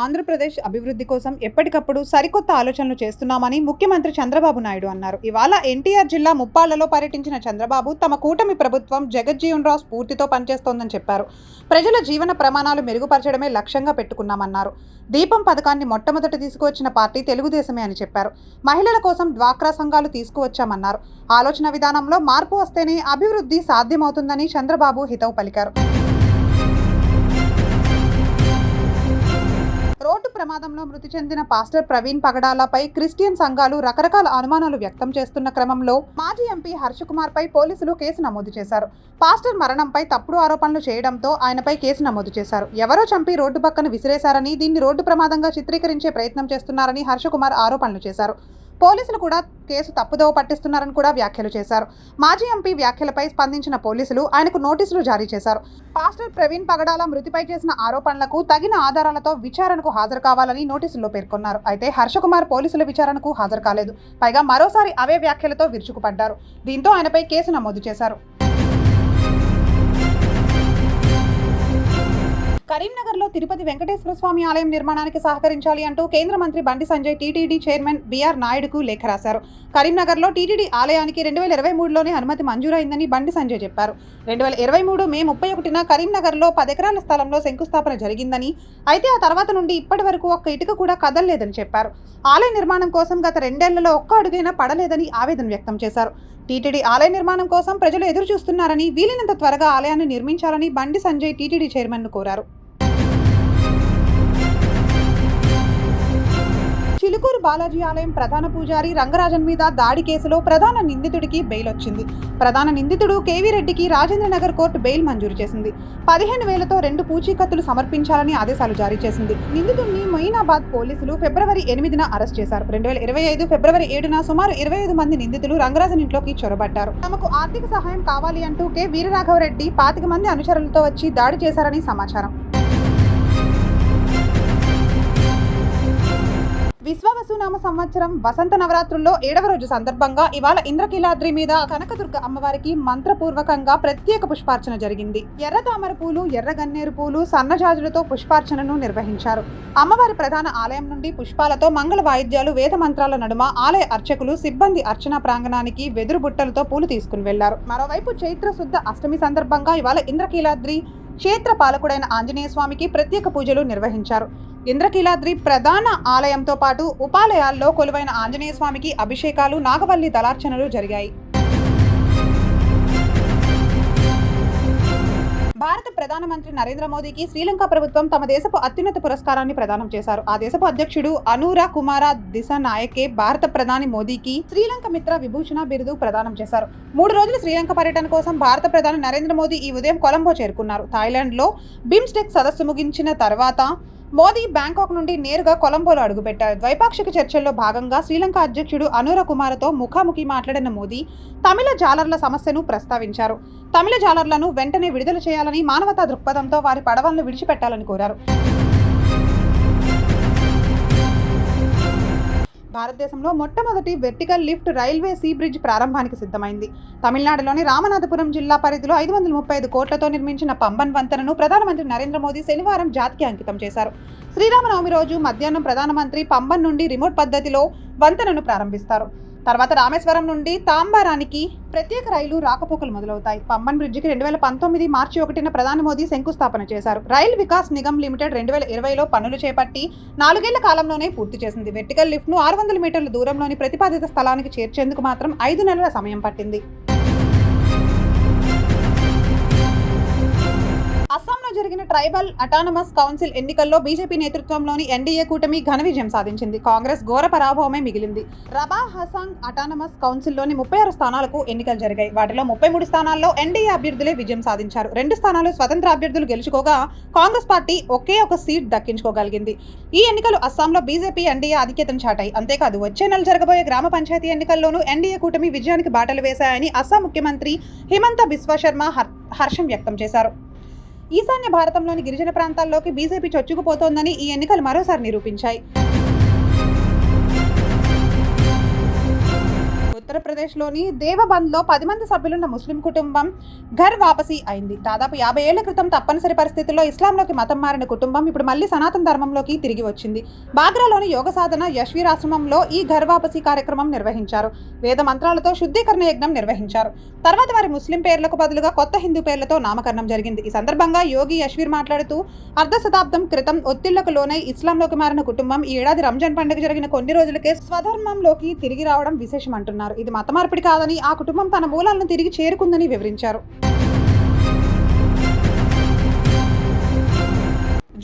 ఆంధ్రప్రదేశ్ అభివృద్ధి కోసం ఎప్పటికప్పుడు సరికొత్త ఆలోచనలు చేస్తున్నామని ముఖ్యమంత్రి చంద్రబాబు నాయుడు అన్నారు. ఇవాళ ఎన్టీఆర్ జిల్లా ముప్పాళ్లలో పర్యటించిన చంద్రబాబు తమ కూటమి ప్రభుత్వం జగజ్జీవన్ రావు స్ఫూర్తితో పనిచేస్తోందని చెప్పారు. ప్రజల జీవన ప్రమాణాలు మెరుగుపరచడమే లక్ష్యంగా పెట్టుకున్నామన్నారు. దీపం పథకాన్ని మొట్టమొదట తీసుకువచ్చిన పార్టీ తెలుగుదేశమే అని చెప్పారు. మహిళల కోసం డ్వాక్రా సంఘాలు తీసుకువచ్చామన్నారు. ఆలోచన విధానంలో మార్పు వస్తేనే అభివృద్ధి సాధ్యమవుతుందని చంద్రబాబు హితవు పలికారు. రోడ్డు ప్రమాదంలో మృతి చెందిన పాస్టర్ ప్రవీణ్ పగడాలపై క్రిస్టియన్ సంఘాలు రకరకాల అనుమానాలు వ్యక్తం చేస్తున్న క్రమంలో మాజీ ఎంపీ హర్షకుమార్ పై పోలీసులు కేసు నమోదు చేశారు. పాస్టర్ మరణంపై తప్పుడు ఆరోపణలు చేయడంతో ఆయనపై కేసు నమోదు చేశారు. ఎవరో చంపి రోడ్డు పక్కన విసిరేశారని, దీన్ని రోడ్డు ప్రమాదంగా చిత్రీకరించే ప్రయత్నం చేస్తున్నారని హర్షకుమార్ ఆరోపణలు చేశారు. పోలీసులు కూడా కేసు తప్పుదోవ పట్టిస్తున్నారని కూడా వ్యాఖ్యలు చేశారు. మాజీ ఎంపీ వ్యాఖ్యలపై స్పందించిన పోలీసులు ఆయనకు నోటీసులు జారీ చేశారు. పాస్టర్ ప్రవీణ్ పగడాల మృతిపై చేసిన ఆరోపణలకు తగిన ఆధారాలతో విచారణకు హాజరు కావాలని నోటీసుల్లో పేర్కొన్నారు. అయితే హర్షకుమార్ పోలీసుల విచారణకు హాజరు కాలేదు. పైగా మరోసారి అవే వ్యాఖ్యలతో విరుచుకుపడ్డారు. దీంతో ఆయనపై కేసు నమోదు చేశారు. కరీంనగర్లో తిరుపతి వెంకటేశ్వర స్వామి ఆలయం నిర్మాణానికి సహకరించాలి అంటూ కేంద్ర మంత్రి Bandi Sanjay TTD chairman BR నాయుడుకు లేఖ రాశారు. కరీంనగర్లో టీటీడీ ఆలయానికి 2023లోనే అనుమతి మంజూరైందని బండి సంజయ్ చెప్పారు. 2023 మే 31న కరీంనగర్లో 10 ఎకరాల స్థలంలో శంకుస్థాపన జరిగిందని, అయితే ఆ తర్వాత నుండి ఇప్పటి వరకు ఒక్క ఇటుక కూడా కదలలేదని చెప్పారు. ఆలయ నిర్మాణం కోసం గత 2 ఏళ్లలో ఒక్క అడుగైనా పడలేదని ఆవేదన వ్యక్తం చేశారు. టీటీడీ ఆలయ నిర్మాణం కోసం ప్రజలు ఎదురు చూస్తున్నారని, వీలైనంత త్వరగా ఆలయాన్ని నిర్మించాలని బండి సంజయ్ టీటీడీ చైర్మన్ను కోరారు. చిలుకూరు బాలాజీ ఆలయం ప్రధాన పూజారి రంగరాజన్ మీద దాడి కేసులో ప్రధాన నిందితుడికి బెయిల్ వచ్చింది. ప్రధాన నిందితుడు కేవీ రెడ్డికి రాజేంద్రనగర్ కోర్టు బెయిల్ మంజూరు చేసింది. 15,000తో 2 పూచీకత్తులు సమర్పించాలని ఆదేశాలు జారీ చేసింది. నిందితుడిని మొయినాబాద్ పోలీసులు ఫిబ్రవరి 8న అరెస్ట్ చేశారు. 2025 ఫిబ్రవరి 7న సుమారు 25 మంది నిందితులు రంగరాజన్ ఇంట్లోకి చొరబడ్డారు. తమకు ఆర్థిక సహాయం కావాలి అంటూ కె వీరరాఘవరెడ్డి 25 మంది అనుచరులతో వచ్చి దాడి చేశారని సమాచారం. విశ్వవసునామ సంవత్సరం వసంత నవరాత్రుల్లో 7వ రోజు సందర్భంగా ఇవాళ ఇంద్రకీలాద్రి మీద కనకదుర్గ అమ్మవారికి మంత్రపూర్వకంగా ప్రత్యేక పుష్పార్చన జరిగింది. ఎర్ర తామర పూలు, ఎర్ర గన్నేరు పూలు, సన్నజాజులతో పుష్పార్చనను నిర్వహించారు. అమ్మవారి ప్రధాన ఆలయం నుండి పుష్పాలతో మంగళ వాయిద్యాలు, వేద మంత్రాల నడుమ ఆలయ అర్చకులు, సిబ్బంది అర్చనా ప్రాంగణానికి వెదురు బుట్టలతో పూలు తీసుకుని వెళ్లారు. మరోవైపు చైత్ర శుద్ధ అష్టమి సందర్భంగా ఇవాళ ఇంద్రకీలాద్రి క్షేత్ర పాలకుడైన ఆంజనేయ స్వామికి ప్రత్యేక పూజలు నిర్వహించారు. ఇంద్రకీలాద్రి ప్రధాన ఆలయంతో పాటు ఉపాలయాల్లో కొలువైన ఆంజనేయ స్వామికి అభిషేకాలు, నాగవల్లి దళార్చనలు జరిగాయి. భారత ప్రధానమంత్రి నరేంద్ర మోదీకి శ్రీలంక ప్రభుత్వం తమ దేశపు అత్యున్నత పురస్కారాన్ని ప్రదానం చేశారు. ఆ దేశపు అధ్యక్షుడు అనూరా కుమార దిశానాయకే భారత ప్రధాని మోదీకి శ్రీలంక మిత్ర విభూషణ బిరుదు ప్రదానం చేశారు. 3 రోజుల శ్రీలంక పర్యటన కోసం భారత ప్రధాని నరేంద్ర మోదీ ఈ ఉదయం కొలంబో చేరుకున్నారు. థాయిలాండ్లో బిమ్స్టెక్ సదస్సు ముగించిన తర్వాత మోదీ బ్యాంకాక్ నుండి నేరుగా కొలంబోలో అడుగుపెట్టారు. ద్వైపాక్షిక చర్చల్లో భాగంగా శ్రీలంక అధ్యక్షుడు అనూరా కుమారతో ముఖాముఖి మాట్లాడిన మోదీ తమిళ జాలర్ల సమస్యను ప్రస్తావించారు. తమిళ జాలర్లను వెంటనే విడుదల చేయాలని, మానవతా దృక్పథంతో వారి పడవలను విడిచిపెట్టాలని కోరారు. భారతదేశంలో మొట్టమొదటి vertical lift railway sea bridge ప్రారంభానికి సిద్ధమైంది. తమిళనాడులోని రామనాథపురం జిల్లా పరిధిలో 535 కోట్లతో నిర్మించిన పంబన్ వంతెనను ప్రధానమంత్రి నరేంద్ర మోదీ శనివారం జాతికి అంకితం చేశారు. శ్రీరామనవమి రోజు మధ్యాహ్నం ప్రధానమంత్రి పంబన్ నుండి రిమోట్ పద్ధతిలో వంతెనను ప్రారంభిస్తారు. తర్వాత రామేశ్వరం నుండి తాంబారానికి ప్రత్యేక రైలు రాకపోకలు మొదలవుతాయి. పంబన్ బ్రిడ్జికి 2019 మార్చి 1న ప్రధాని మోదీ శంకుస్థాపన చేశారు. రైల్ వికాస్ నిగమ్ లిమిటెడ్ 2020లో పనులు చేపట్టి 4 ఏళ్ల కాలంలోనే పూర్తి చేసింది. వెర్టికల్ లిఫ్ట్ ను 600 మీటర్ల దూరంలోని ప్రతిపాదిత స్థలానికి చేర్చేందుకు మాత్రం 5 నెలల సమయం పట్టింది. అస్సాంలో జరిగిన ట్రైబల్ అటానమస్ కౌన్సిల్ ఎన్నికల్లో బీజేపీ నేతృత్వంలోని ఎన్డీఏ కూటమి ఘన విజయం సాధించింది. కాంగ్రెస్ ఘోర పరాభవమే మిగిలింది. రబా హసాంగ్ అటానమస్ కౌన్సిల్లోని 36 స్థానాలకు ఎన్నికలు జరిగాయి. వాటిలో 33 స్థానాల్లో ఎన్డీఏ అభ్యర్థులే విజయం సాధించారు. 2 స్థానాలు స్వతంత్ర అభ్యర్థులు గెలుచుకోగా కాంగ్రెస్ పార్టీ ఒకే ఒక సీట్ దక్కించుకోగలిగింది. ఈ ఎన్నికలు అస్సాంలో బీజేపీ ఎన్డీఏ ఆధిక్యతను చాటాయి. అంతేకాదు వచ్చే నెల జరగబోయే గ్రామ పంచాయతీ ఎన్నికల్లోనూ ఎన్డీఏ కూటమి విజయానికి బాటలు వేశాయని అస్సాం ముఖ్యమంత్రి హిమంత బిశ్వ శర్మ హర్షం వ్యక్తం చేశారు. ఈశాన్య భారతంలోని గిరిజన ప్రాంతాల్లోకి బీజేపీ చొచ్చుకుపోతోందని ఈ ఎన్నికలు మరోసారి నిరూపించాయి. ఉత్తరప్రదేశ్లోని దేవబంద్లో 10 మంది సభ్యులున్న ముస్లిం కుటుంబం ఘర్ వాపసీ అయింది. దాదాపు 50 ఏళ్ల క్రితం తప్పనిసరి పరిస్థితుల్లో ఇస్లాంలోకి మతం మారిన కుటుంబం ఇప్పుడు మళ్లీ సనాతన ధర్మంలోకి తిరిగి వచ్చింది. బాగ్రాలోని యోగ సాధన యశ్వీర్ ఆశ్రమంలో ఈ ఘర్ వాపసీ కార్యక్రమం నిర్వహించారు. వేద మంత్రాలతో శుద్ధీకరణ యజ్ఞం నిర్వహించారు. తర్వాత వారి ముస్లిం పేర్లకు బదులుగా కొత్త హిందూ పేర్లతో నామకరణం జరిగింది. ఈ సందర్భంగా యోగి యశ్వీర్ మాట్లాడుతూ, అర్ధ శతాబ్దం క్రితం ఒత్తిళ్లకు లోనై ఇస్లాంలోకి మారిన కుటుంబం ఈ ఏడాది రంజాన్ పండుగ జరిగిన కొన్ని రోజులకే స్వధర్మంలోకి తిరిగి రావడం విశేషం అంటున్నారు. ఇది మత మార్పిడి కాదని, ఆ కుటుంబం తన మూలాలను తిరిగి చేరుకుందని వివరించారు.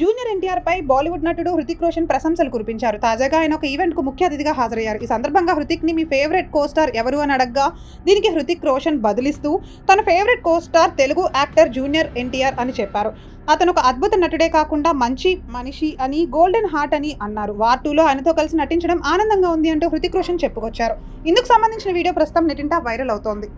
జూనియర్ ఎన్టీఆర్ పై బాలీవుడ్ నటుడు హృతిక్ రోషన్ ప్రశంసలు కురిపించారు. తాజాగా ఆయన ఒక ఈవెంట్ కు ముఖ్య అతిథిగా హాజరయ్యారు. ఈ సందర్భంగా హృతిక్ ని మీ ఫేవరెట్ కోస్టార్ ఎవరు అని అడగ్గా దీనికి హృతిక్ రోషన్ బదులిస్తూ తన favourite co-star Telugu actor junior NTR అని చెప్పారు. అతను ఒక అద్భుత నటుడే కాకుండా మంచి మనిషి అని, గోల్డెన్ హార్ట్ అని అన్నారు. వార్ 2లో ఆయనతో కలిసి నటించడం ఆనందంగా ఉంది అంటూ హృతిక్ రోషన్ చెప్పుకొచ్చారు. ఇందుకు సంబంధించిన వీడియో ప్రస్తుతం నెట్టింట వైరల్ అవుతోంది.